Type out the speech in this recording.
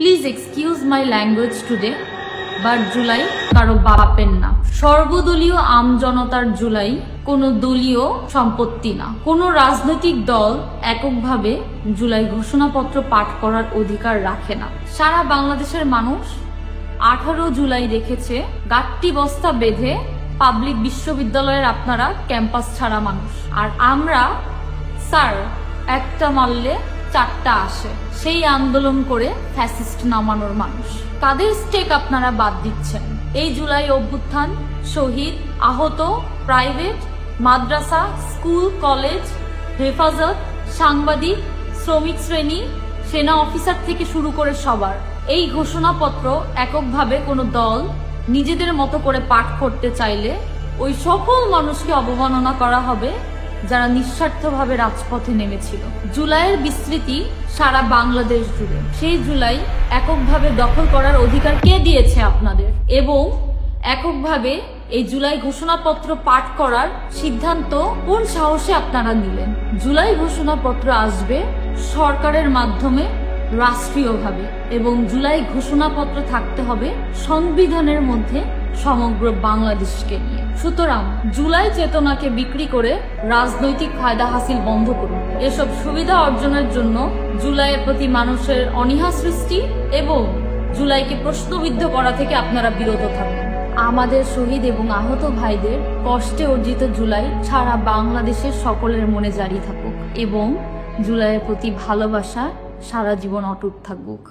Please excuse my language today, but July কারো বাপের না। সর্বদলীয় আমজনতার জুলাই কোনো দলীয় সম্পত্তি না। কোনো রাজনৈতিক দল এককভাবে জুলাই ঘোষণাপত্র পাঠ করার অধিকার রাখে না। সারা বাংলাদেশের মানুষ 18 জুলাই দেখেছে গাট্টি বস্তা বেঁধে পাবলিক বিশ্ববিদ্যালয়ের আপনারা ক্যাম্পাস ছাড়া মানুষ, আর আমরা স্যার একটা মারলে 4টা আসে সেই আন্দোলন করে ফ্যাসিস্ট নামানোর মানুষ। কাদের স্টেক আপনারা বাদ দিচ্ছেন? এই জুলাই অভ্যুত্থান শহীদ, আহত, প্রাইভেট, মাদ্রাসা, স্কুল, কলেজ, হেফাজত, সাংবাদিক, শ্রমিক শ্রেণী, সেনা অফিসার থেকে শুরু করে সবার এই ঘোষণাপত্র এককভাবে কোনো দল নিজেদের মতো করে পাঠ করতে চাইলে ওই সকল মানুষকে অবমাননা করা হবে যারা নিঃস্বার্থভাবে রাজপথে নেমেছিল। জুলাইয়ের বিস্তৃতি সারা বাংলাদেশ জুড়ে। সেই জুলাই এককভাবে দখল করার অধিকার কে দিয়েছে আপনাদের? এবং এককভাবে এই জুলাই ঘোষণাপত্র পাঠ করার সিদ্ধান্ত কোন সাহসে আপনারা নিলেন? জুলাই ঘোষণাপত্র আসবে সরকারের মাধ্যমে রাষ্ট্রীয়ভাবে, এবং জুলাই ঘোষণাপত্র থাকতে হবে সংবিধানের মধ্যে সমগ্র বাংলাদেশকে নিয়ে। সুতরাং জুলাই চেতনাকে বিক্রি করে রাজনৈতিক ফায়দা হাসিল বন্ধ করুন। এসব সুবিধা অর্জনের জন্য জুলাইয়ের প্রতি মানুষের অনীহা সৃষ্টি এবং জুলাইকে প্রশ্নবিদ্ধ করা থেকে আপনারা বিরত থাকুন। আমাদের শহীদ এবং আহত ভাইদের কষ্টে অর্জিত জুলাই সারা বাংলাদেশের সকলের মনে জারি থাকুক এবং জুলাইয়ের প্রতি ভালোবাসা সারা জীবন অটুট থাকুক।